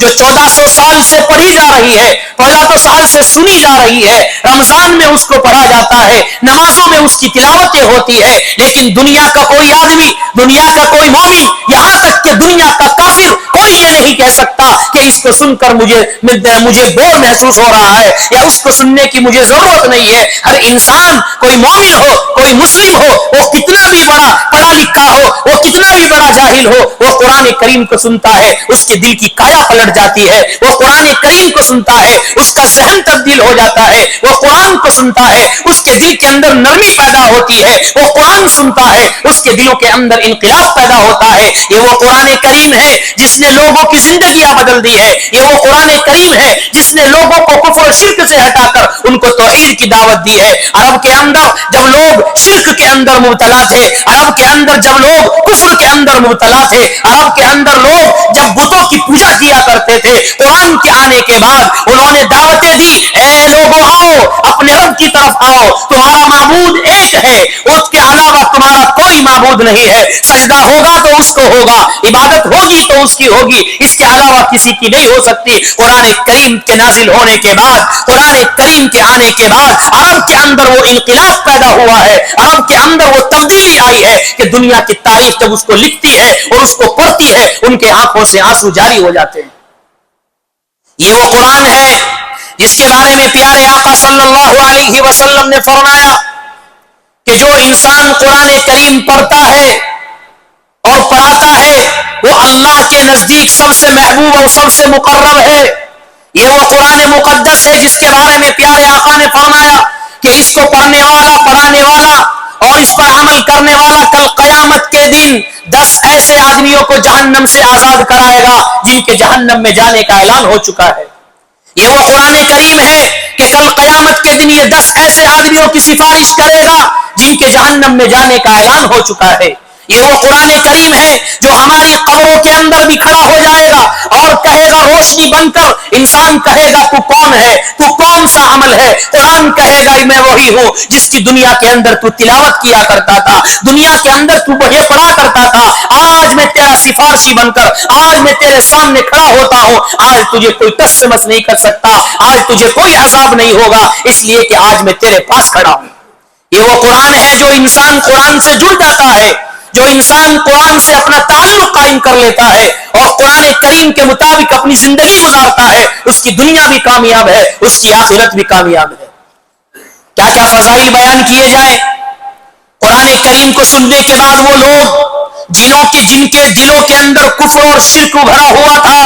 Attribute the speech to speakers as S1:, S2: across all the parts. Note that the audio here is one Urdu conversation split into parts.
S1: جو 1400 سال سے پڑھی جا رہی ہے، 1400 سال سے سنی جا رہی ہے، رمضان میں اس کو پڑھا جاتا ہے، نمازوں میں اس کی تلاوتیں ہوتی ہے، لیکن دنیا کا کوئی آدمی، دنیا کا کوئی مومن، یہاں تک کہ دنیا کا کافر کوئی یہ نہیں کہہ سکتا کہ اس کو سن کر مجھے بور محسوس ہو رہا ہے یا اس کو سننے کی مجھے ضرورت نہیں ہے۔ ہر انسان، کوئی مومن ہو، کوئی مسلم ہو، وہ کتنا بھی بڑا پڑھا لکھا ہو، وہ کتنا بھی بڑا جاہل ہو، وہ قرآن کریم کو سنتا ہے، اس کے دل کی کایا پلٹ جاتی ہے۔ وہ قرآن کریم کو سنتا ہے، اس کا ذہن تبدیل ہو جاتا ہے۔ وہ قرآن کو سنتا ہے، اس کے دل کے اندر نرمی پیدا ہوتی ہے۔ وہ قرآن سنتا ہے، اس کے دلوں کے اندر انقلاب پیدا ہوتا ہے۔ یہ وہ قرآن کریم ہے جس نے لوگوں کی زندگیاں بدل دی ہے۔ یہ وہ قرآن کریم ہے جس نے لوگوں کو کفر و شرک سے ہٹا کر ان کو توحید کی دعوت دی ہے۔ عرب کے اندر جب لوگ شرک کے اندر مبتلا تھے، عرب کے اندر جب لوگ کفر کے اندر مبتلا تھے، عرب کے اندر لوگ جب بتوں کی پوجا کیا کرتے تھے، قرآن کے آنے کے بعد انہوں نے دعوتیں دی، اے لوگوں آؤ، اپنے رب کی طرف آؤ، تمہارا معبود ایک ہے، اس کے علاوہ تمہارا کوئی معبود نہیں ہے، سجدہ ہوگا تو اس کو ہوگا، عبادت ہوگی تو اس کی ہوگی، اس کے علاوہ کسی کی نہیں ہو سکتی۔ قرآن کریم کے نازل ہونے کے بعد، قرآن کریم کے آنے کے بعد عرب کے اندر وہ انقلاب پیدا ہوا ہے، عرب کے اندر وہ تبدیلی آئی ہے کہ دنیا کی تاریخ جب اس کو لکھتی ہے اور اس کو پڑھتی ہے، ان کے آنکھوں سے آنسو جاری ہو جاتے ہیں۔ یہ وہ قرآن ہے جس کے بارے میں پیارے آقا صلی اللہ علیہ وسلم نے فرمایا کہ جو انسان قرآن کریم پڑھتا ہے اور پڑھاتا ہے وہ اللہ کے نزدیک سب سے محبوب اور سب سے مقرب ہے۔ یہ وہ قرآن مقدس ہے جس کے بارے میں پیارے آقا نے فرمایا کہ اس کو پڑھنے والا، پڑھانے والا اور اس پر عمل کرنے والا کل قیامت کے دن 10 ایسے آدمیوں کو جہنم سے آزاد کرائے گا جن کے جہنم میں جانے کا اعلان ہو چکا ہے۔ یہ وہ قرآن کریم ہے کہ کل قیامت کے دن یہ 10 ایسے آدمیوں کی سفارش کرے گا جن کے جہنم میں جانے کا اعلان ہو چکا ہے۔ یہ وہ قرآن کریم ہے جو ہماری قبروں کے اندر بھی کھڑا ہو جائے گا اور کہے گا روشنی بن کر، انسان کہے گا تو کون ہے، تو کون سا عمل ہے؟ قرآن کہے گا میں وہی ہوں جس کی دنیا کے اندر تو تلاوت کیا کرتا تھا، دنیا کے اندر تو یہ پڑھا کرتا تھا، آج میں تیرا سفارشی بن کر آج میں تیرے سامنے کھڑا ہوتا ہوں، آج تجھے کوئی ٹس مس نہیں کر سکتا، آج تجھے کوئی عذاب نہیں ہوگا، اس لیے کہ آج میں تیرے پاس کھڑا ہوں۔ یہ وہ قرآن ہے جو انسان قرآن سے جڑ جاتا ہے، جو انسان قرآن سے اپنا تعلق قائم کر لیتا ہے اور قرآن کریم کے مطابق اپنی زندگی گزارتا ہے، اس کی دنیا بھی کامیاب ہے، اس کی آخرت بھی کامیاب ہے۔ کیا کیا فضائل بیان کیے جائیں؟ قرآن کریم کو سننے کے بعد وہ لوگ جن کے دلوں کے اندر کفر اور شرک بھرا ہوا تھا،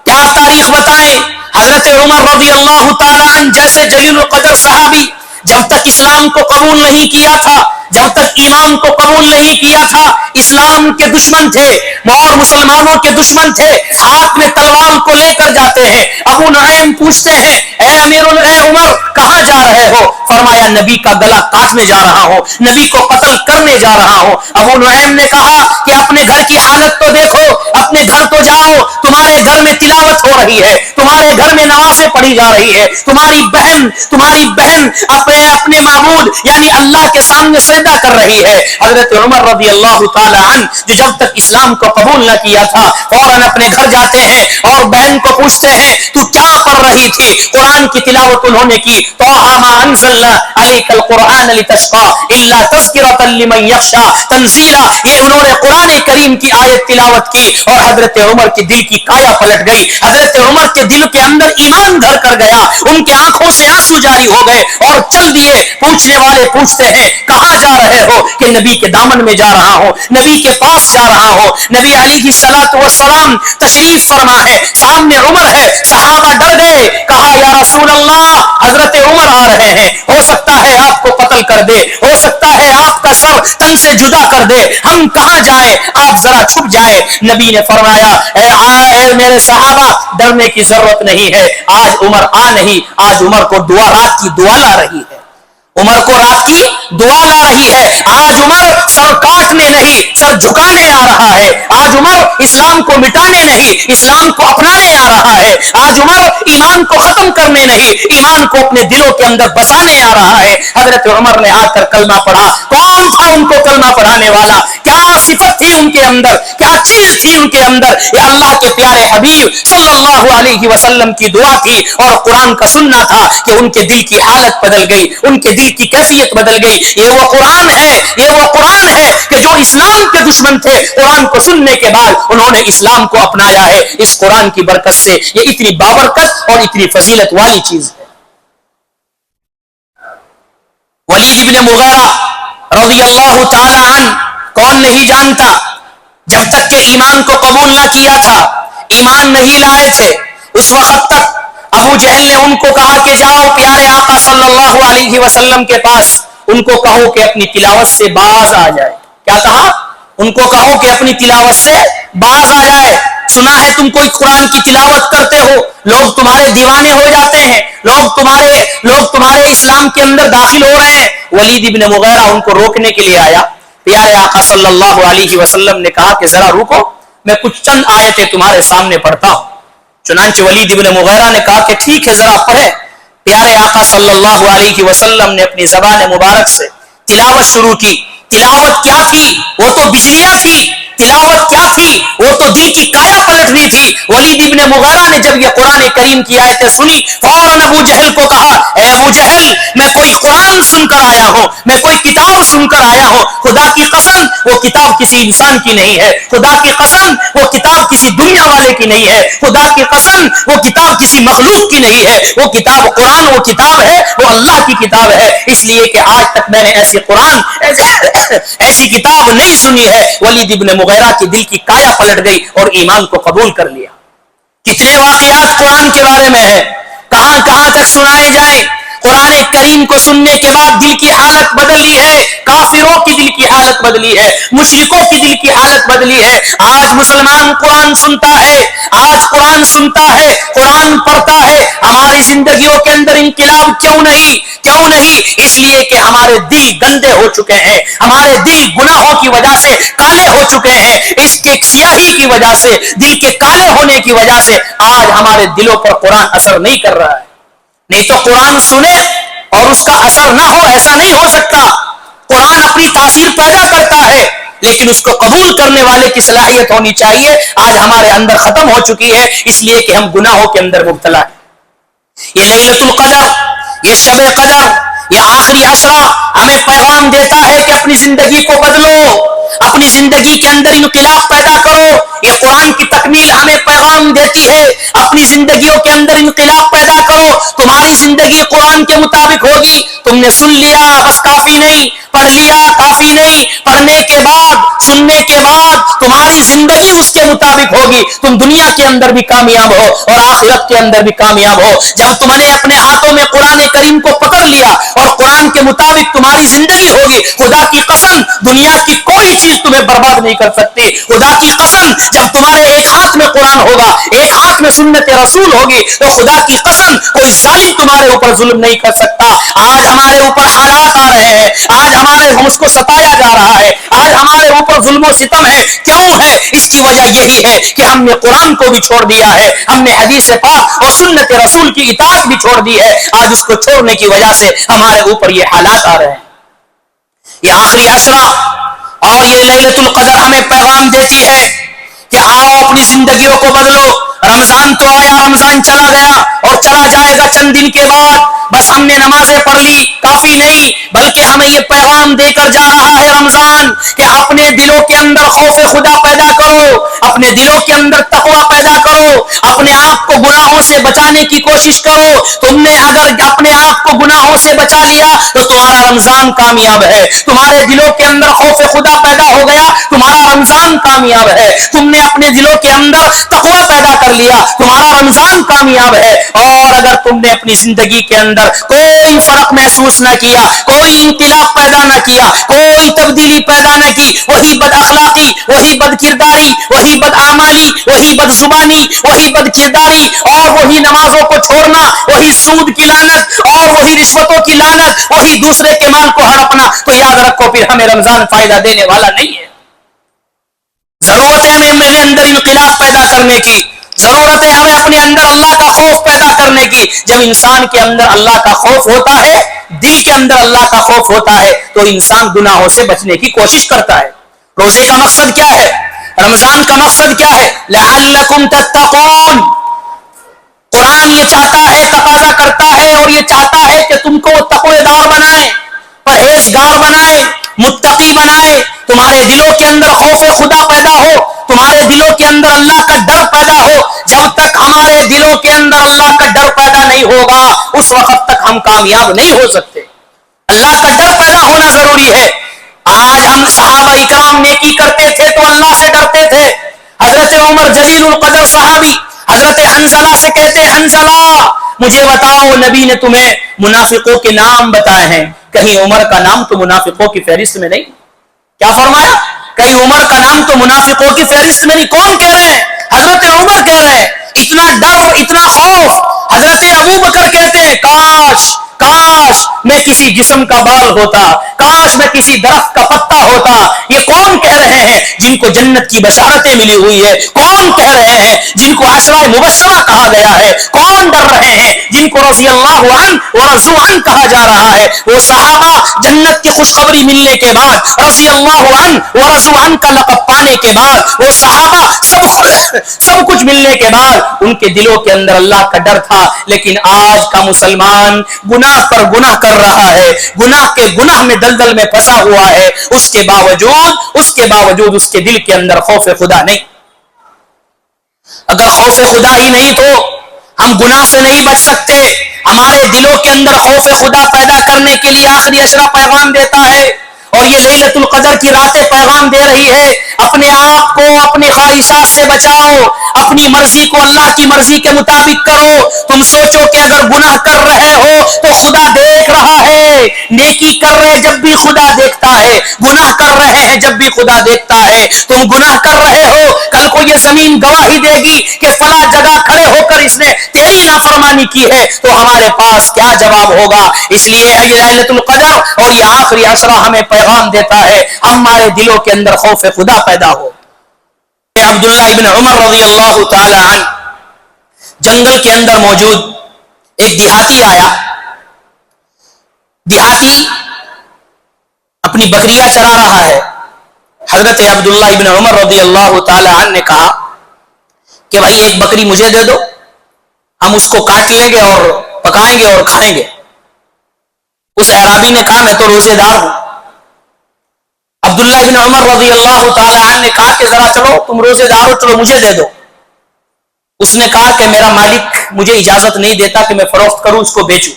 S1: کیا تاریخ بتائیں؟ حضرت عمر رضی اللہ تعالی عنہ جیسے جلیل القدر صحابی جب تک اسلام کو قبول نہیں کیا تھا، جب تک ایمان کو قبول نہیں کیا تھا، اسلام کے دشمن تھے اور مسلمانوں کے دشمن تھے، ہاتھ میں تلوار کو لے کر جاتے ہیں۔ ابو نعیم پوچھتے ہیں اے اے عمر کہاں جا رہے ہو؟ فرمایا نبی کا گلا کاٹنے جا رہا ہوں، نبی کو قتل کرنے جا رہا ہوں۔ ابو نعیم نے کہا کہ اپنے گھر کی حالت تو دیکھو، اپنے گھر تو جاؤ، تمہارے گھر میں تلاوت ہو رہی ہے، تمہارے گھر میں نمازیں پڑھی جا رہی ہے، تمہاری بہن اپنے معبود یعنی اللہ کے سامنے سجدہ کر رہی ہے۔ حضرت عمر رضی اللہ تعالی عنہ جو جب تک اسلام کو قبول نہ کیا تھا، فوراً اپنے گھر جاتے ہیں اور بہن کو پوچھتے ہیں تو کیا پڑھ رہی تھی؟ قرآن کی تلاوت انہوں نے کی، طٰہٰ مَا أَنزَلْنَا عَلَيْكَ الْقُرْآنَ لِتَشْقَىٰ إِلَّا تَذْكِرَةً لِمَن يَخْشَىٰ تنزیلا۔ یہ انہوں نے قرآن کریم کی آیت تلاوت کی اور حضرت عمر کے دل کی کایا پلٹ گئی، حضرت عمر کے دل کے اندر ایمان گھر کر گیا، ان کے آنکھوں سے آنسو جاری ہو گئے اور چل دیے۔ پوچھنے والے پوچھتے ہیں کہاں جا رہے ہو؟ کہ نبی کے دامن میں جا رہا ہوں، نبی کے پاس جا رہا ہوں۔ نبی علیہ الصلوۃ والسلام تشریف فرما ہے، سامنے عمر ہے، صحابہ ڈر گئے، کہا یا رسول اللہ حضرت عمر آ رہے ہیں، ہو سکتا ہے آپ کو قتل کر دے، ہو سکتا ہے آپ کا سر تن سے جدا کر دے، ہم کہاں جائیں؟ آپ ذرا چھپ جائیں۔ نبی نے فرمایا اے میرے صحابہ ڈرنے کی ضرورت نہیں ہے، آج عمر آ نہیں، آج عمر کو رات کی دعا لا رہی ہے، عمر کو رات کی دعا لا رہی ہے. آج عمر سر کاٹنے نہیں سر جھکانے آ رہا ہے. آج عمر اسلام کو مٹانے نہیں اسلام کو اپنانے آ رہا ہے. آج عمر ایمان کو ختم کرنے نہیں ایمان کو اپنے دلوں کے اندر بسانے آ رہا ہے. حضرت عمر نے آ کر کلمہ پڑھا. کون تھا ان کو کلمہ پڑھانے والا؟ کیا صفت تھی ان کے اندر؟ کیا چیز تھی ان کے اندر؟ یہ اللہ کے پیارے حبیب صلی اللہ علیہ وسلم کی دعا تھی اور قرآن کا سننا تھا کہ ان کے دل کی حالت بدل گئی, ان کے دل کی کیفیت بدل گئی. یہ وہ قرآن ہے, یہ وہ قرآن ہے کہ جو اسلام کے دشمن تھے قرآن کو سننے کے بعد انہوں نے اسلام کو اپنایا ہے. اس قرآن کی برکت سے یہ اتنی بابرکت اور اتنی فضیلت والی چیز ہے. ولید ابن مغیرہ رضی اللہ تعالی عنہ, کون نہیں جانتا, جب تک کہ ایمان کو قبول نہ کیا تھا, ایمان نہیں لائے تھے, اس وقت تک ابو جہل نے ان کو کہا کہ جاؤ پیارے آقا صلی اللہ علیہ وسلم کے پاس, ان کو کہو کہ اپنی تلاوت سے باز آ جائے. کیا کہا؟ ان کو کہو کہ اپنی تلاوت سے باز آ جائے. سنا ہے تم کوئی قرآن کی تلاوت کرتے ہو, لوگ تمہارے دیوانے ہو جاتے ہیں, لوگ تمہارے اسلام کے اندر داخل ہو رہے ہیں. ولید ابن مغیرہ ان کو روکنے کے لیے آیا. پیارے آقا صلی اللہ علیہ وسلم نے کہا کہ ذرا رکو, میں کچھ چند آیتیں تمہارے سامنے پڑھتا ہوں. چنانچہ ولید ابن مغیرہ نے کہا کہ ٹھیک ہے ذرا پڑھے. پیارے آقا صلی اللہ علیہ وسلم نے اپنی زبان مبارک سے تلاوت شروع کی. تلاوت کیا تھی؟ وہ تو بجلیاں تھی. تلاوت کیا تھی؟ وہ تو دل کی کایا پلٹنی تھی. ولید ابن مغیرہ نے جب یہ قرآن کریم کی آیتیں سنی, فوراً ابو جہل کو کہا, اے ابو جہل, میں کوئی قرآن سن کر آیا ہوں, میں کوئی کتاب سن کر آیا ہوں. خدا کی قسم وہ کتاب کسی انسان کی نہیں ہے. خدا کی قسم وہ کتاب کسی دنیا والے کی نہیں ہے. خدا کی قسم وہ کتاب کسی مخلوق کی نہیں ہے. وہ کتاب قرآن وہ کتاب ہے, وہ اللہ کی کتاب ہے. اس لیے کہ آج تک میں نے ایسی قرآن ایسی کتاب نہیں سنی ہے. ولید ابن مغیرہ کی دل کی کایا پلٹ گئی اور ایمان کو قبول کر لیا. کتنے واقعات قرآن کے بارے میں ہے, کہاں کہاں تک سنائے جائیں. قرآن کریم کو سننے کے بعد دل کی حالت بدلی ہے. کافروں کی دل کی حالت بدلی ہے, مشرکوں کی دل کی حالت بدلی ہے. آج مسلمان قرآن سنتا ہے, آج قرآن سنتا ہے, قرآن پڑھتا ہے. ہماری زندگیوں کے اندر انقلاب کیوں نہیں؟ کیوں نہیں؟ اس لیے کہ ہمارے دل گندے ہو چکے ہیں, ہمارے دل گناہوں کی وجہ سے کالے ہو چکے ہیں. اس کے سیاہی کی وجہ سے, دل کے کالے ہونے کی وجہ سے آج ہمارے دلوں پر قرآن اثر نہیں کر رہا ہے. نہیں تو قرآن سنے اور اس کا اثر نہ ہو, ایسا نہیں ہو سکتا. قرآن اپنی تاثیر پیدا کرتا ہے لیکن اس کو قبول کرنے والے کی صلاحیت ہونی چاہیے. آج ہمارے اندر ختم ہو چکی ہے, اس لیے کہ ہم گناہوں کے اندر مبتلا ہیں. یہ لیلۃ القدر, یہ شب قدر, یہ آخری عشرہ ہمیں پیغام دیتا ہے کہ اپنی زندگی کو بدلو, اپنی زندگی کے اندر انقلاب پیدا کرو. یہ قرآن کی تکمیل ہمیں پیغام دیتی ہے, اپنی زندگیوں کے اندر انقلاب پیدا کرو. تمہاری زندگی قرآن کے مطابق ہوگی. تم نے سن لیا بس کافی نہیں, پڑھ لیا کافی نہیں, پڑھنے کے بعد, سننے کے بعد تمہاری زندگی اس کے مطابق ہوگی. تم دنیا کے اندر بھی کامیاب ہو اور آخرت کے اندر بھی کامیاب ہو. جب تم نے اپنے ہاتھوں میں قرآن کریم کو پکڑ لیا اور قرآن کے مطابق تمہاری زندگی ہوگی, خدا کی قسم دنیا کی کوئی چیز تمہیں برباد نہیں کر سکتی. خدا کی قسم جب تمہارے ایک ہاتھ میں قرآن ہوگا, ایک ہاتھ میں سنت رسول ہوگی, تو خدا کی قسم کوئی ظالم تمہارے اوپر ظلم نہیں کر سکتا. آج ہمارے اوپر حالات آ رہے ہیں, آج ہم اس کو ستایا جا رہا ہے, آج ہمارے اوپر ظلم و ستم ہے. کیوں ہے؟ اس کی وجہ یہی ہے کہ ہم نے قرآن کو بھی چھوڑ دیا ہے, ہم نے حدیث پاک اور سنت رسول کی اطاعت بھی چھوڑ دی ہے. آج اس کو چھوڑنے کی وجہ سے ہمارے اوپر یہ حالات آ رہے ہیں. یہ آخری عشرہ اور یہ لیلۃ القدر ہمیں پیغام دیتی ہے کہ آؤ اپنی زندگیوں کو بدلو. رمضان تو آیا, رمضان چلا گیا اور چلا جائے گا چند دن کے بعد. بس ہم نے نمازیں پڑھ لی, کافی نہیں, بلکہ ہمیں یہ پیغام دے کر جا رہا ہے رمضان کہ اپنے دلوں کے اندر خوف خدا پیدا کرو, اپنے دلوں کے اندر تقوی پیدا کرو, اپنے آپ کو گناہوں سے بچانے کی کوشش کرو. تم نے اگر اپنے آپ کو گناہوں سے بچا لیا تو تمہارا رمضان کامیاب ہے. تمہارے دلوں کے اندر خوف خدا پیدا ہو گیا, تمہارا رمضان کامیاب ہے. تم نے اپنے دلوں کے اندر تقوی پیدا کر لیا, تمہارا رمضان کامیاب ہے. اور اگر تم نے اپنی زندگی کے اندر کوئی فرق محسوس نہ کیا, کوئی انقلاب پیدا نہ کیا, کوئی تبدیلی پیدا نہ کی, وہی بد اخلاقی, وہی بد کرداری, وہی بد اعمالی, وہی بد زبانی, وہی بد کرداری, اور وہی نمازوں کو چھوڑنا, وہی سود کی لعنت, اور وہی رشوتوں کی لعنت, وہی دوسرے کے مال کو ہڑپنا, تو یاد رکھو پھر ہمیں رمضان فائدہ دینے والا نہیں ہے. ضرورت ہے ہمیں میرے اندر انقلاب پیدا کرنے کی, ضرورت ہے ہمیں اپنے اندر اللہ کا خوف پیدا کرنے کی. جب انسان کے اندر اللہ کا خوف ہوتا ہے, دل کے اندر اللہ کا خوف ہوتا ہے, تو انسان گناہوں سے بچنے کی کوشش کرتا ہے. روزے کا مقصد کیا ہے؟ رمضان کا مقصد کیا ہے؟ لعلکم تتقون. قرآن یہ چاہتا ہے, تقاضا کرتا ہے, اور یہ چاہتا ہے کہ تم کو تقوی دار بنائے, پرہیزگار بنائے, متقی بنائے. تمہارے دلوں کے اندر خوف خدا پیدا ہو, تمہارے دلوں کے اندر اللہ کا ڈر پیدا ہو. جب تک ہمارے دلوں کے اندر اللہ کا ڈر پیدا نہیں ہوگا, اس وقت تک ہم کامیاب نہیں ہو سکتے. اللہ کا ڈر پیدا ہونا ضروری ہے. آج ہم صحابہ اکرام نیکی کرتے تھے تو اللہ سے ڈرتے تھے. حضرت عمر جلیل القدر صحابی حضرت حنزلہ سے کہتے, حنزلہ مجھے بتاؤ, نبی نے تمہیں منافقوں کے نام بتائے ہیں, کہیں عمر کا نام تو منافقوں کی فہرست میں نہیں. کیا فرمایا؟ کہیں عمر کا نام تو منافقوں کی فہرست میں نہیں. کون کہہ رہے ہیں؟ حضرت عمر کہہ رہے ہیں. اتنا ڈر, اتنا خوف. حضرت ابو بکر کہتے ہیں, کاش میں کسی جسم کا بال ہوتا, کاش میں کسی درخت کا پتا ہوتا. یہ کون کہہ رہے ہیں جن کو جنت کی بشارتیں ملی ہوئی ہے؟ کون کہہ رہے ہیں جن کو عشرہ مبشرہ کہا گیا ہے؟ کون ڈر رہے ہیں جن کو رضی اللہ عنہ ورضوا عنہ کہا جا رہا ہے؟ وہ صحابہ جنت کی خوشخبری ملنے کے بعد, رضی اللہ عنہ ورضوا عنہ کا لقب پانے کے بعد, وہ صحابہ سب کچھ ملنے کے بعد, ان کے دلوں کے اندر اللہ کا ڈر تھا. لیکن آج کا مسلمان گناہ پر گناہ کر رہا ہے, گناہ کے گناہ میں دلدل میں پھنسا ہوا ہے. اس کے باوجود اس کے دل کے اندر خوف خدا نہیں. اگر خوف خدا ہی نہیں تو ہم گناہ سے نہیں بچ سکتے. ہمارے دلوں کے اندر خوف خدا پیدا کرنے کے لیے آخری عشرہ پیغام دیتا ہے, اور یہ لیلۃ القدر کی راتیں پیغام دے رہی ہے. اپنے آپ کو اپنی خواہشات سے بچاؤ, اپنی مرضی کو اللہ کی مرضی کے مطابق کرو. تم سوچو کہ اگر گناہ کر رہے ہو تو خدا دیکھ رہا ہے, نیکی کر رہے جب بھی خدا دیکھتا ہے, گناہ کر رہے ہیں جب بھی خدا دیکھتا ہے. تم گناہ کر رہے ہو, کل کو یہ زمین گواہی دے گی کہ فلاں جگہ کھڑے ہو کر اس نے تیری نافرمانی کی ہے, تو ہمارے پاس کیا جواب ہوگا؟ اس لیے یہ لیلۃ القدر اور یہ آخری عشرہ ہمیں پیغام دیتا ہے, ہمارے دلوں کے اندر خوف خدا پیدا ہو. عبداللہ ابن عمر رضی اللہ تعالی عنہ جنگل کے اندر موجود ایک دیہاتی آیا. دیہاتی اپنی بکریاں چرا رہا ہے. حضرت عبداللہ ابن عمر رضی اللہ تعالی عنہ نے کہا کہ بھائی ایک بکری مجھے دے دو, ہم اس کو کاٹ لیں گے اور پکائیں گے اور کھائیں گے. اس اعرابی نے کہا میں تو روزے دار ہوں. عبداللہ ابن عمر رضی اللہ تعالی عنہ نے کہا کہ ذرا چلو تم روزے دار ہو, چلو مجھے دے دو. اس نے کہا کہ میرا مالک مجھے اجازت نہیں دیتا کہ میں فروخت کروں, اس کو بیچوں.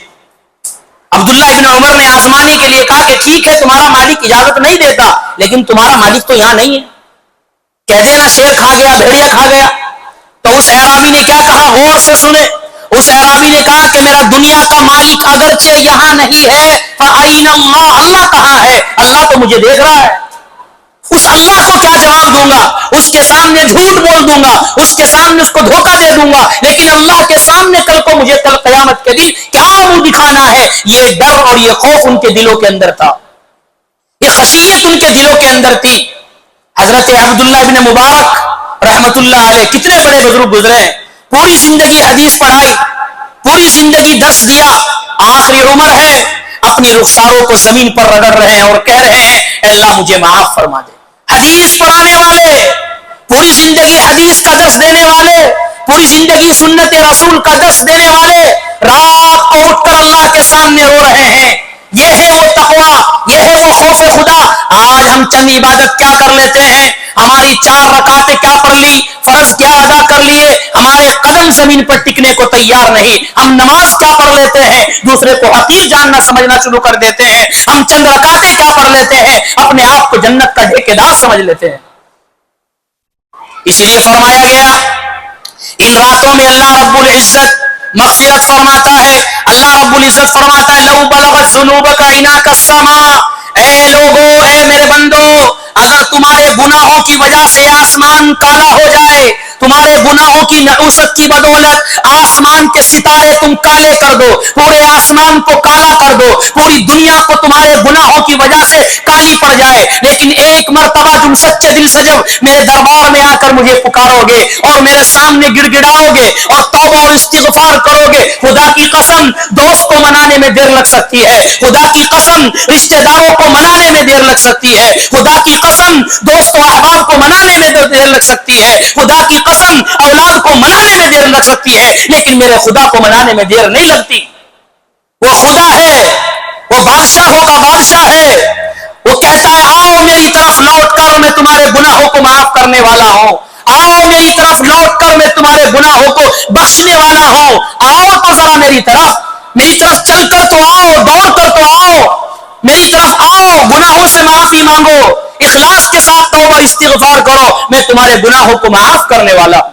S1: عبداللہ ابن عمر نے آزمانے کے لیے کہا کہ ٹھیک ہے تمہارا مالک اجازت نہیں دیتا, لیکن تمہارا مالک تو یہاں نہیں ہے, کہہ دینا شیر کھا گیا, بھیڑیا کھا گیا. تو اس اعرابی نے کیا کہا, غور سے سنے. اس اعرابی نے کہا کہ میرا دنیا کا مالک اگرچہ یہاں نہیں ہے, فَأَيْنَ اللَّهُ, اللہ کہاں ہے؟ اللہ تو مجھے دیکھ رہا ہے. اس اللہ کو کیا جواب دوں گا؟ اس کے سامنے جھوٹ بول دوں گا, اس کے سامنے اس کو دھوکہ دے دوں گا, لیکن اللہ کے سامنے کل کو مجھے کل قیامت کے دن کیا منہ دکھانا ہے؟ یہ ڈر اور یہ خوف ان کے دلوں کے اندر تھا, یہ خشیت ان کے دلوں کے اندر تھی. حضرت عبداللہ ابن مبارک رحمت اللہ علیہ کتنے بڑے بزرگ گزرے ہیں, پوری زندگی حدیث پڑھائی, پوری زندگی درس دیا, آخری عمر ہے, اپنی رخساروں کو زمین پر رگڑ رہے ہیں اور کہہ رہے ہیں اللہ مجھے معاف فرما دے. حدیث پڑھانے والے, پوری زندگی حدیث کا درس دینے والے, پوری زندگی سنت رسول کا درس دینے والے, رات کو اٹھ کر اللہ کے سامنے رو رہے ہیں. یہ ہے وہ تقوی, یہ ہے وہ خوف خدا. آج ہم چند عبادت کیا کر لیتے ہیں, ہماری 4 رکعتیں کیا پڑھ لی, فرض کیا ادا کر لیے, ہمارے قدم زمین پر ٹکنے کو تیار نہیں. ہم نماز کیا پڑھ لیتے ہیں, دوسرے کو حقیر جاننا سمجھنا شروع کر دیتے ہیں. ہم چند رکعتیں کیا پڑھ لیتے ہیں, اپنے آپ کو جنت کا ٹھیکیدار سمجھ لیتے ہیں. اس لیے فرمایا گیا ان راتوں میں اللہ رب العزت مغفرت فرماتا ہے. اللہ رب العزت فرماتا ہے لو بلغت ذنوبک عناق السماء، اے لوگو، اے میرے بندو، اگر تمہارے گناہوں کی وجہ سے آسمان کالا ہو جائے، تمہارے گناہوں کی نحوست کی بدولت آسمان کے ستارے تم کالے کر دو، پورے آسمان کو کالا کر دو، پوری دنیا کو تمہارے گناہوں کی وجہ سے کالی پڑ جائے، لیکن ایک مرتبہ تم سچے دل سے جب میرے دربار میں آ کر مجھے پکارو گے اور میرے سامنے گڑ گڑاؤ گے اور توبہ اور استغفار کرو گے، خدا کی قسم دوست کو منانے میں دیر لگ سکتی ہے، خدا کی قسم رشتہ داروں کو منانے میں دیر لگ سکتی ہے، خدا کی قسم دوست و احباب کو منانے میں دیر لگ سکتی ہے، خدا کی قسم اولاد کو منانے میں دیر لگ سکتی ہے، لیکن میرے خدا کو منانے میں دیر نہیں لگتی. وہ خدا ہے، وہ بادشاہوں کا بادشاہ ہے، وہ کہتا ہے آؤ میری طرف لوٹ کر میں تمہارے گناہوں کو معاف کرنے والا ہوں، آؤ میری طرف لوٹ کر میں تمہارے گناہوں کو بخشنے والا ہوں، آؤ تو ذرا میری طرف چل کر تو آؤ، دوڑ کر تو آؤ، میری طرف آؤ، گناہوں سے معافی مانگو، اخلاص کے ساتھ توبہ استغفار کرو، میں تمہارے گناہوں کو معاف کرنے والا ہوں.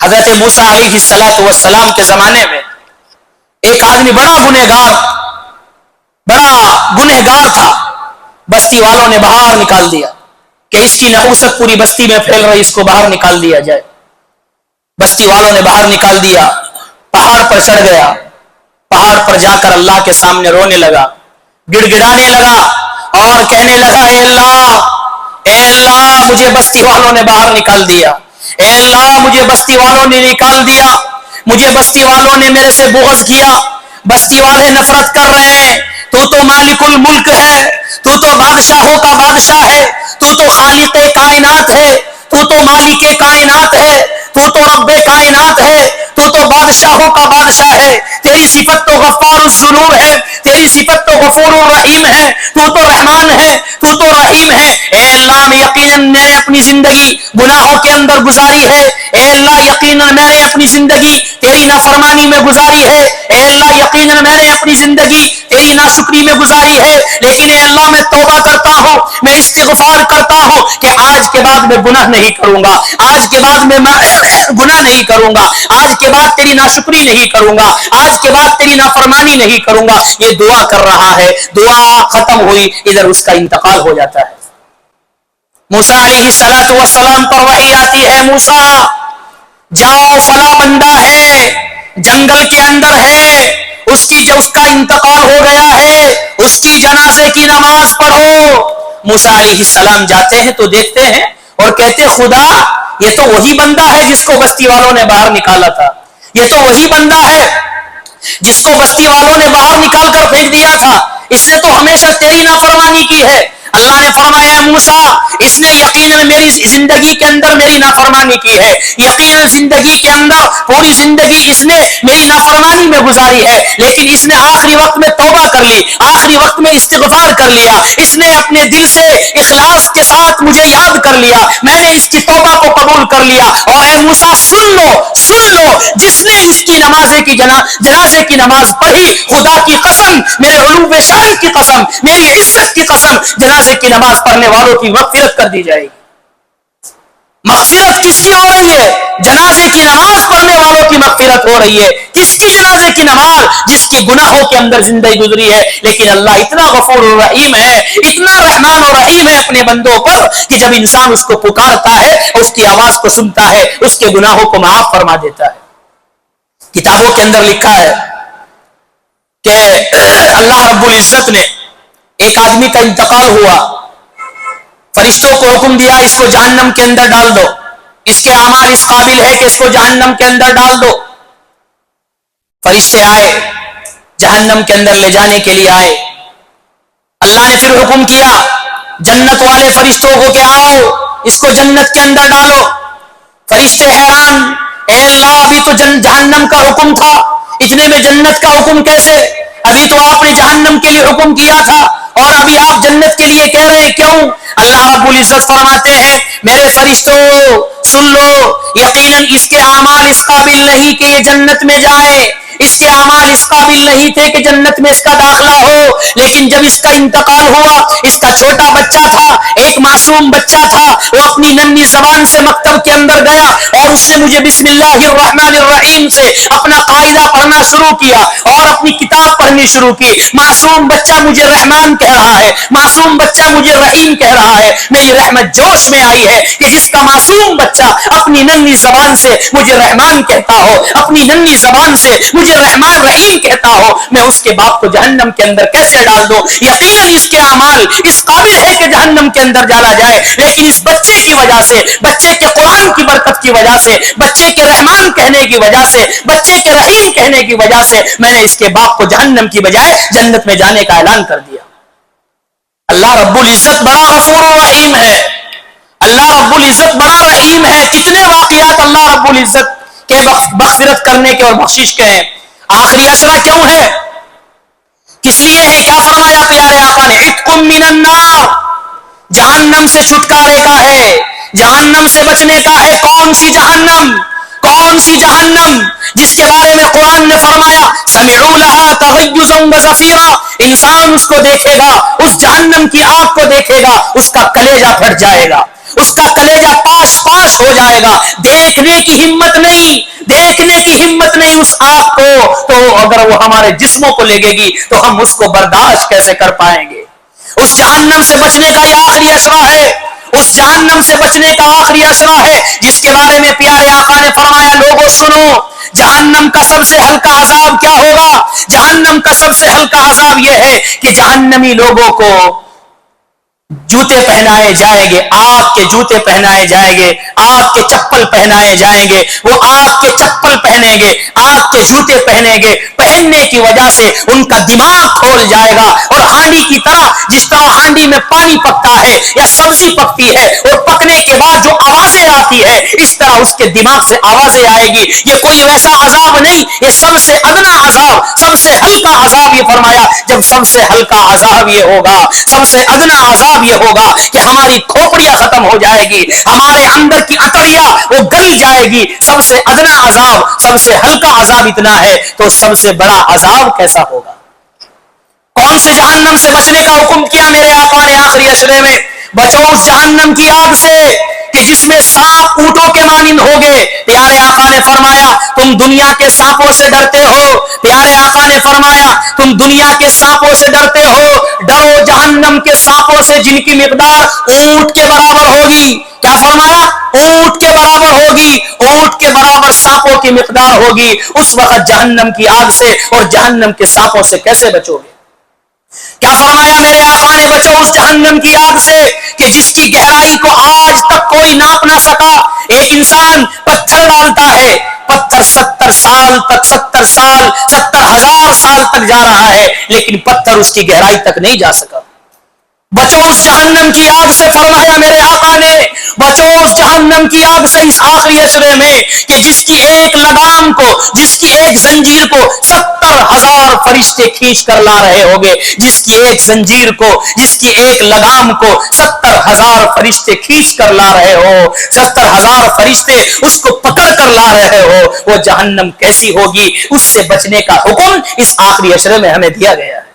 S1: حضرت موسیٰ علیہ السلام کے زمانے میں ایک آدمی بڑا گنہگار تھا. بستی والوں نے باہر نکال دیا کہ اس کی نحوست پوری بستی میں پھیل رہی، اس کو باہر نکال دیا جائے. بستی والوں نے باہر نکال دیا، پہاڑ پر چڑھ گیا، پہاڑ پر جا کر اللہ کے سامنے رونے لگا، گڑ گڑانے لگا اور کہنے لگا اے اللہ مجھے بستی والوں نے باہر نکال دیا، اے اللہ مجھے بستی والوں نے نکال دیا، مجھے بستی والوں نے میرے سے بغض کیا، بستی والے نفرت کر رہے ہیں، تو مالک الملک ہے، تو بادشاہوں کا بادشاہ ہے، تو خالق کائنات ہے، تو مالک کائنات ہے، تو رب کائنات ہے، تو بادشاہوں کا بادشاہ ہے، تیری صفت تو غفار الذنوب ہے، تیری صفت تو غفور الرحیم ہے، تو رحمان ہے، تو رحیم ہے. اے اللہ یقیناً میں نے اپنی زندگی گناہوں کے اندر گزاری ہے، اے اللہ یقیناً میں نے اپنی زندگی تیری نافرمانی میں گزاری ہے، اے اللہ یقیناً میں نے اپنی زندگی تیری ناشکری میں گزاری ہے، لیکن اے اللہ میں توبہ کرتا ہوں، میں استغفار کرتا ہوں کہ آج کے بعد میں گناہ نہیں کروں گا، آج کے بعد میں گناہ نہیں کروں گا، آج کے بعد تیری ناشکری نہیں کروں گا، آج کے بعد تیری نافرمانی نہیں کروں گا. یہ دعا کر رہا ہے، دعا ختم ہوئی، ادھر اس کا انتقال ہو جاتا ہے. موسیٰ علیہ السلام پر وحی آتی ہے، موسیٰ جاؤ فلاں بندہ ہے، جنگل کے اندر ہے، اس کا انتقال ہو گیا ہے، اس کی جنازے کی نماز پڑھو. موسیٰ علیہ السلام جاتے ہیں تو دیکھتے ہیں اور کہتے خدا یہ تو وہی بندہ ہے جس کو بستی والوں نے باہر نکالا تھا، یہ تو وہی بندہ ہے جس کو بستی والوں نے باہر نکال کر پھینک دیا تھا، اس نے تو ہمیشہ تیری نافرمانی کی ہے. اللہ نے فرمایا موسیٰ اس نے یقیناً میری زندگی کے اندر میری نافرمانی کی ہے، یقیناً زندگی کے اندر پوری زندگی اس نے میری نافرمانی میں گزاری ہے، لیکن اس نے آخری وقت میں توبہ کر لی، آخری وقت میں استغفار کر لیا، اس نے اپنے دل سے اخلاص کے ساتھ مجھے یاد کر لیا، میں نے اس کی توبہ کو قبول کر لیا. اور اے موسیٰ سن لو جس نے اس کی جنازے کی نماز پڑھی، خدا کی قسم، میرے علو شان کی قسم، میری عزت کی قسم، جنازے کی نماز پڑھنے والوں کی مغفرت کر دی جائے گی. مغفرت کس کی ہو رہی ہے؟ جنازے کی نماز پڑھنے والوں کی مغفرت ہو رہی ہے. کس کی جنازے کی نماز؟ جس کی گناہوں کے اندر زندگی گزری ہے. لیکن اللہ اتنا غفور الرحیم ہے، اتنا رحمان و رحیم ہے اپنے بندوں پر کہ جب انسان اس کو پکارتا ہے، اس کی آواز کو سنتا ہے، اس کے گناہوں کو معاف فرما دیتا ہے. کتابوں کے اندر لکھا ہے کہ اللہ رب العزت نے ایک آدمی کا انتقال ہوا، فرشتوں کو حکم دیا اس کو جہنم کے اندر ڈال دو، اس کے اعمال اس قابل ہے کہ اس کو جہنم کے اندر ڈال دو. فرشتے آئے، جہنم کے اندر لے جانے کے لیے آئے. اللہ نے پھر حکم کیا جنت والے فرشتوں کو کہ آؤ اس کو جنت کے اندر ڈالو. فرشتے حیران، اے اللہ ابھی تو جہنم کا حکم تھا، اتنے میں جنت کا حکم کیسے؟ ابھی تو آپ نے جہنم کے لیے حکم کیا تھا اور ابھی آپ جنت کے لیے کہہ رہے ہیں، کیوں؟ اللہ رب العزت فرماتے ہیں میرے فرشتوں سن لو، یقیناً اس کے اعمال اس قابل نہیں کہ یہ جنت میں جائے، اس کے اعمال اس قابل نہیں تھے کہ جنت میں اس کا داخلہ ہو، لیکن جب اس کا انتقال ہوا، اس کا چھوٹا بچہ تھا، ایک معصوم بچہ تھا، وہ اپنی ننھی زبان سے مکتب کے اندر گیا اور اس سے مجھے بسم اللہ الرحمن الرحیم سے اپنا قاعدہ پڑھنا شروع کیا اور اپنی کتاب پڑھنی شروع کی۔ معصوم بچہ مجھے رحمان کہہ رہا ہے، معصوم بچہ مجھے رحیم کہہ رہا ہے۔ میری رحمت جوش میں آئی ہے کہ جس کا معصوم بچہ اپنی ننھی زبان سے مجھے رحمان کہتا ہو، اپنی ننھی زبان سے مجھے رحمان رحیم کہتا ہو، میں اس کے باپ کو جہنم کے اندر کیسے ڈال دوں؟ یقیناً اس کے اعمال اس قابل ہے کہ جہنم کے اندر ڈالا جائے، لیکن اس بچے کی وجہ سے، بچے کے قرآن کی برکت کی وجہ سے، بچے کے رحمان کہنے کی وجہ سے، بچے کے رحیم کہنے کی وجہ سے میں نے اس کے باپ کو جہنم کی بجائے جنت میں جانے کا اعلان کر دیا۔ اللہ رب العزت بڑا غفور و رحیم ہے، اللہ رب العزت بڑا رحیم ہے۔ کتنے واقعات اللہ رب العزت کے مغفرت کرنے کے اور بخشش کے ہیں۔ آخری عشرہ کیوں ہے؟ کس لیے ہے؟ کیا فرمایا پیارے آقا نے؟ عتق من النار، جہنم سے چھٹکارے کا ہے، جہنم سے بچنے کا ہے۔ کون سی جہنم؟ کون سی جہنم جس کے بارے میں قرآن نے فرمایا سمعوا لها تغیظا وزفیرا، انسان اس کو دیکھے گا، اس جہنم کی آگ کو دیکھے گا، اس کا کلیجہ پھٹ جائے گا، اس کا کلیجہ پاش پاش ہو جائے گا، دیکھنے کی ہمت نہیں، دیکھنے کی ہمت نہیں اس آگ کو۔ تو اگر وہ ہمارے جسموں کو لگے گی تو ہم اس کو برداشت کیسے کر پائیں گے؟ اس جہنم سے بچنے کا یہ آخری عشرہ ہے، اس جہنم سے بچنے کا آخری عشرہ ہے جس کے بارے میں پیارے آقا نے فرمایا لوگوں سنو، جہنم کا سب سے ہلکا عذاب کیا ہوگا؟ جہنم کا سب سے ہلکا عذاب یہ ہے کہ جہنمی لوگوں کو جوتے پہنائے جائیں گے، آگ کے جوتے پہنائے جائیں گے، آگ کے چپل پہنائے جائیں گے، وہ آگ کے چپل پہنیں گے، آگ کے جوتے پہنیں گے، پہننے کی وجہ سے ان کا دماغ کھول جائے گا اور ہانڈی کی طرح، جس طرح ہانڈی میں پانی پکتا ہے یا سبزی پکتی ہے اور پکنے کے بعد جو آوازیں آتی ہے اس طرح اس کے دماغ سے آوازیں آئے گی۔ یہ کوئی ویسا عذاب نہیں، یہ سب سے ادنا عذاب، سب سے ہلکا عذاب۔ یہ فرمایا جب سب سے ہلکا عذاب یہ ہوگا، سب سے ادنا عذاب یہ ہوگا کہ ہماری کھوپڑیاں ختم ہو جائے گی، ہمارے اندر کی اطریا وہ گل جائے گی۔ سب سے ادنا عذاب، سب سے ہلکا عذاب اتنا ہے تو سب سے بڑا عذاب کیسا ہوگا؟ کون سے جہنم سے بچنے کا حکم کیا میرے آقا نے آخری عشرے میں؟ بچو اس جہنم کی آگ سے کہ جس میں سانپ اونٹوں کے مانند ہوگے۔ پیارے آقا نے فرمایا تم دنیا کے سانپوں سے ڈرتے ہو، پیارے آقا نے فرمایا تم دنیا کے سانپوں سے ڈرتے ہو، ڈرو جہنم کے سانپوں سے جن کی مقدار اونٹ کے برابر ہوگی۔ کیا فرمایا؟ اونٹ کے برابر ہوگی، اونٹ کے برابر سانپوں کی مقدار ہوگی۔ اس وقت جہنم کی آگ سے اور جہنم کے سانپوں سے کیسے بچو گے؟ کیا فرمایا میرے آقا نے؟ بچو اس جہنم کی آگ سے کہ جس کی گہرائی کو آج تک کوئی ناپ نہ سکا۔ ایک انسان پتھر ڈالتا ہے، پتھر 70 سال تک، 70,000 سال تک جا رہا ہے لیکن پتھر اس کی گہرائی تک نہیں جا سکا۔ بچو اس جہنم کی آگ سے، فرمایا میرے آقا نے بچو اس جہنم کی آگ سے اس آخری عشرے میں کہ جس کی ایک لگام کو، جس کی ایک زنجیر کو 70,000 فرشتے کھینچ کر لا رہے ہوگے، جس کی ایک زنجیر کو، جس کی ایک لگام کو 70,000 فرشتے کھینچ کر لا رہے ہو، 70,000 فرشتے اس کو پکڑ کر لا رہے ہو، وہ جہنم کیسی ہوگی؟ اس سے بچنے کا حکم اس آخری عشرے میں ہمیں دیا گیا ہے۔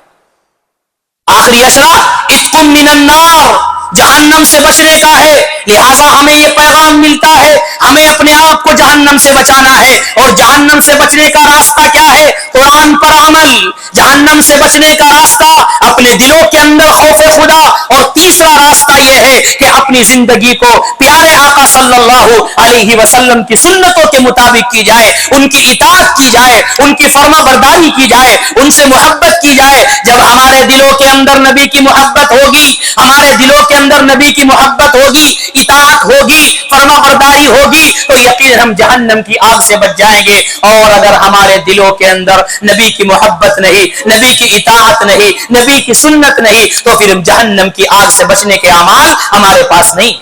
S1: آخری عشرہ عتق من النار، جہنم سے بچنے کا ہے، لہذا ہمیں یہ پیغام ملتا ہے ہمیں اپنے آپ کو جہنم سے بچانا ہے۔ اور جہنم سے بچنے کا راستہ کیا ہے؟ قرآن پر عمل۔ جہنم سے بچنے کا راستہ اپنے دلوں کے اندر خوف خدا، اور تیسرا راستہ یہ ہے کہ اپنی زندگی کو پیارے آقا صلی اللہ علیہ وسلم کی سنتوں کے مطابق کی جائے، ان کی اطاعت کی جائے، ان کی فرما برداری کی جائے، ان سے محبت کی جائے۔ جب ہمارے دلوں کے اندر نبی کی محبت ہوگی، ہمارے دلوں کے اندر نبی کی محبت ہوگی، اطاعت ہوگی، فرما برداری ہوگی، تو یقین ہم جہنم کی آگ سے بچ جائیں گے۔ اور اگر ہمارے دلوں کے اندر نبی کی محبت نہیں، نبی کی اطاعت نہیں، نبی کی سنت نہیں، تو پھر ہم جہنم کی آگ سے بچنے کے اعمال ہمارے پاس نہیں۔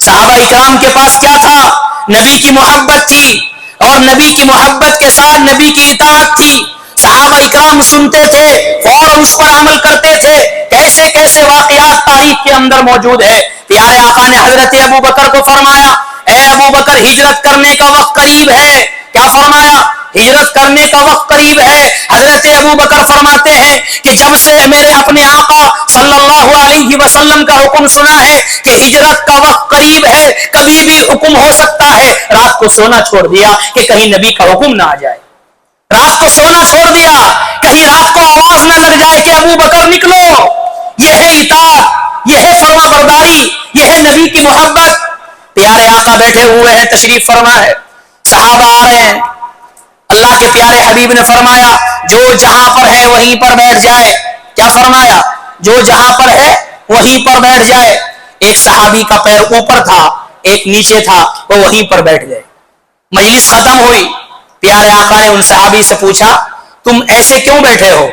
S1: صحابہ اکرام کے پاس کیا تھا؟ نبی کی محبت تھی، اور نبی کی محبت کے ساتھ نبی کی اطاعت تھی۔ صحابہ اکرام سنتے تھے، فوراً اس پر عمل کرتے تھے۔ کیسے کیسے واقعات تاریخ کے اندر موجود ہے۔ پیارے آقا نے حضرت ابو بکر کو فرمایا اے ابو بکر ہجرت کرنے کا وقت قریب ہے. کیا فرمایا؟ ہجرت کرنے کا وقت قریب ہے. حضرت ابو بکر فرماتے ہیں کہ جب سے میرے اپنے آقا صلی اللہ علیہ وسلم کا حکم سنا ہے کہ ہجرت کا وقت قریب ہے, کبھی بھی حکم ہو سکتا ہے, رات کو سونا چھوڑ دیا کہ کہیں نبی کا حکم نہ آ جائے. رات کو سونا چھوڑ دیا, کہیں رات کو آواز نہ لگ جائے کہ ابو بکر نکلو. یہ ہے اطاعت, یہ ہے فرما برداری, یہ ہے نبی کی محبت. پیارے آقا بیٹھے ہوئے ہیں, تشریف فرما ہے, صحابہ آ رہے ہیں. اللہ کے پیارے حبیب نے فرمایا جو جہاں پر ہے وہیں پر بیٹھ جائے. کیا فرمایا؟ جو جہاں پر ہے وہیں پر بیٹھ جائے. ایک صحابی کا پیر اوپر تھا, ایک نیچے تھا, وہ وہیں پر بیٹھ گئے. مجلس ختم ہوئی, پیارے آقا نے ان صحابی سے پوچھا تم ایسے کیوں بیٹھے ہو؟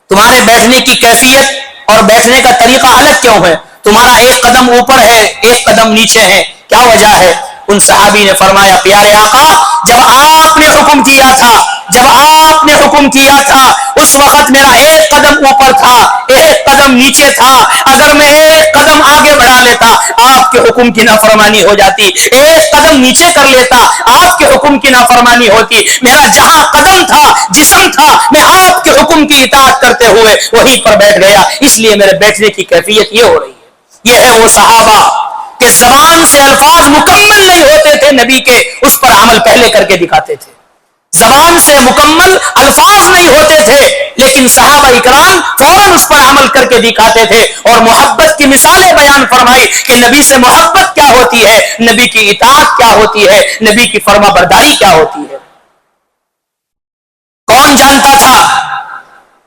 S1: تمہارے بیٹھنے کی کیفیت اور بیٹھنے کا طریقہ الگ کیوں ہے؟ تمہارا ایک قدم اوپر ہے, ایک قدم نیچے ہے, کیا وجہ ہے؟ ان صحابی نے فرمایا پیارے آقا جب آپ نے حکم کیا تھا, جب آپ نے حکم کیا تھا اس وقت میرا ایک قدم اوپر تھا, ایک قدم نیچے تھا. اگر میں ایک قدم آگے بڑھا لیتا آپ کے حکم کی نافرمانی ہو جاتی, ایک قدم نیچے کر لیتا آپ کے حکم کی نافرمانی ہوتی. میرا جہاں قدم تھا, جسم تھا, میں آپ کے حکم کی اطاعت کرتے ہوئے وہیں پر بیٹھ گیا. اس لیے میرے بیٹھنے کی کیفیت یہ ہو رہی ہے. یہ ہے وہ صحابہ کہ زبان سے الفاظ مکمل نہیں ہوتے تھے نبی کے, اس پر عمل پہلے کر کے دکھاتے تھے. زبان سے مکمل الفاظ نہیں ہوتے تھے لیکن صحابہ اکرام فوراً اس پر عمل کر کے دکھاتے تھے اور محبت کی مثالیں بیان فرمائی کہ نبی سے محبت کیا ہوتی ہے, نبی کی اطاعت کیا ہوتی ہے, نبی کی فرما برداری کیا ہوتی ہے. کون جانتا تھا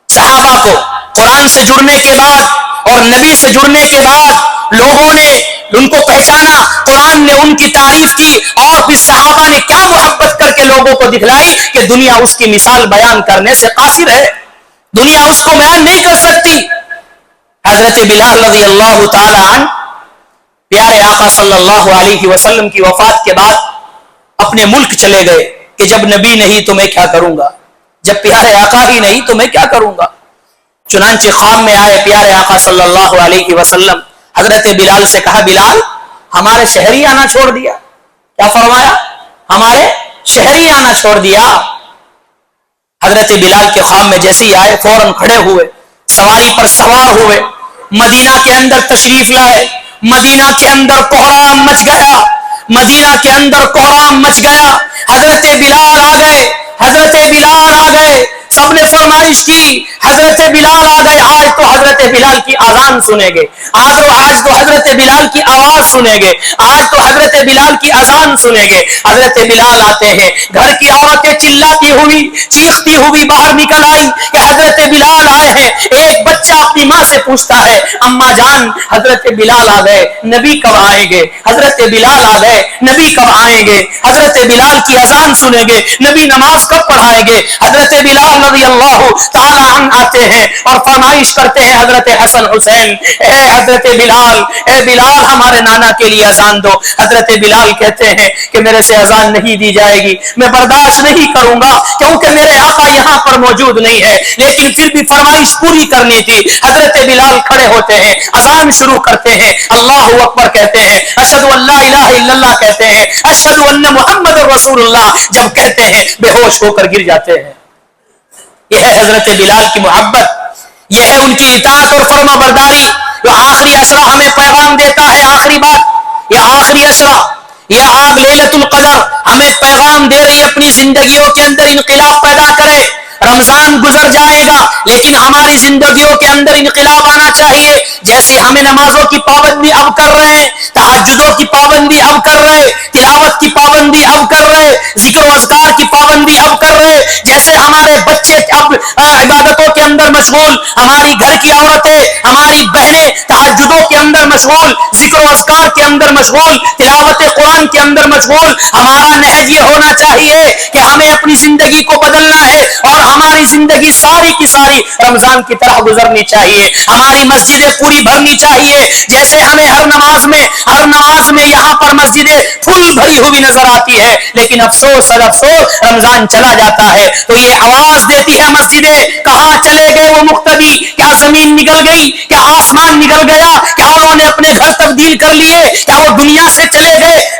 S1: صحابہ کو قرآن سے جڑنے کے بعد اور نبی سے جڑنے کے بعد لوگوں نے ان کو پہچانا, قرآن نے ان کی تعریف کی اور پھر صحابہ نے کیا محبت کر کے لوگوں کو دکھلائی کہ دنیا اس کی مثال بیان کرنے سے قاصر ہے, دنیا اس کو بیان نہیں کر سکتی. حضرت بلال رضی اللہ تعالی عنہ پیارے آقا صلی اللہ علیہ وسلم کی وفات کے بعد اپنے ملک چلے گئے کہ جب نبی نہیں تو میں کیا کروں گا, جب پیارے آقا ہی نہیں تو میں کیا کروں گا. چنانچہ خواب میں آئے پیارے آقا صلی اللہ علیہ وسلم, حضرت بلال سے کہا بلال ہمارے شہر ہی آنا چھوڑ دیا. کیا فرمایا؟ ہمارے شہر ہی آنا چھوڑ دیا. حضرت بلال کے خواب میں جیسے ہی آئے فوراً کھڑے ہوئے, سواری پر سوار ہوئے, مدینہ کے اندر تشریف لائے. مدینہ کے اندر کوہرام مچ گیا, مدینہ کے اندر کوہرام مچ گیا. حضرت بلال آ گئے, حضرت بلال آ گئے. سب نے فرمائش کی حضرت بلال آ گئے, آج تو حضرت بلال کی اذان سنیں گے, آج تو حضرت بلال کی آواز سنیں گے, آج تو حضرت بلال کی اذان سنیں گے. حضرت بلال آتے ہیں, گھر کی عورتیں چلاتی ہوئی چیختی ہوئی باہر نکل آئی کہ حضرت بلال آئے ہیں. ایک بچہ اپنی ماں سے پوچھتا ہے اما جان حضرت بلال آ گئے, نبی کب آئیں گے؟ حضرت بلال آ گئے, نبی کب آئیں گے؟ حضرت بلال کی اذان سنیں گے, نبی نماز کب پڑھائیں گے؟ حضرت بلال رضی اللہ تعالی عنہ آتے ہیں اور فرمائش کرتے ہیں حضرت حسن حسین, اے حضرت بلال, اے بلال ہمارے نانا کے لیے اذان دو. حضرت بلال کہتے ہیں کہ میرے سے اذان نہیں دی جائے گی, میں برداشت نہیں کروں گا کیونکہ میرے آقا یہاں پر موجود نہیں ہے. لیکن پھر بھی فرمائش پوری کرنی تھی. حضرت بلال کھڑے ہوتے ہیں, اذان شروع کرتے ہیں, اللہ اکبر کہتے ہیں, اشہد ان لا الہ الا اللہ کہتے ہیں, اشہد ان محمد رسول اللہ جب کہتے ہیں بے ہوش ہو کر گر جاتے ہیں. یہ ہے حضرت بلال کی محبت, یہ ہے ان کی اطاعت اور فرما برداری. جو آخری اشرا ہمیں پیغام دیتا ہے, آخری بات یہ آخری اشرا, یہ آگ لیلۃ القدر ہمیں پیغام دے رہی, اپنی زندگیوں کے اندر انقلاب پیدا کرے. رمضان گزر جائے گا لیکن ہماری زندگیوں کے اندر انقلاب آنا چاہیے. جیسے ہمیں نمازوں کی پابندی اب کر رہے ہیں, تہجدوں کی پابندی اب کر رہے, تلاوت کی پابندی اب کر رہے, ذکر و اذکار کی پابندی اب کر رہے. جیسے ہمارے بچے اب عبادتوں کے اندر مشغول, ہماری گھر کی عورتیں, ہماری بہنیں تہجدوں کے اندر مشغول, ذکر و اذکار کے اندر مشغول, تلاوت قرآن کے اندر مشغول. ہمارا نہج یہ ہونا چاہیے کہ ہمیں اپنی زندگی کو بدلنا ہے اور ہماری زندگی ساری کی ساری رمضان کی طرح گزرنی چاہیے. ہماری مسجدیں پوری بھرنی چاہیے. جیسے ہمیں ہر نماز میں یہاں پر مسجدیں پھول بھری ہوئی نظر آتی ہے, لیکن افسوس اور افسوس رمضان چلا جاتا ہے تو یہ آواز دیتی ہے مسجدیں, کہاں چلے گئے وہ مقتدی؟ کیا زمین نکل گئی؟ کیا آسمان نکل گیا؟ کیا انہوں نے اپنے گھر تبدیل کر لیے؟ کیا وہ دنیا سے چلے گئے؟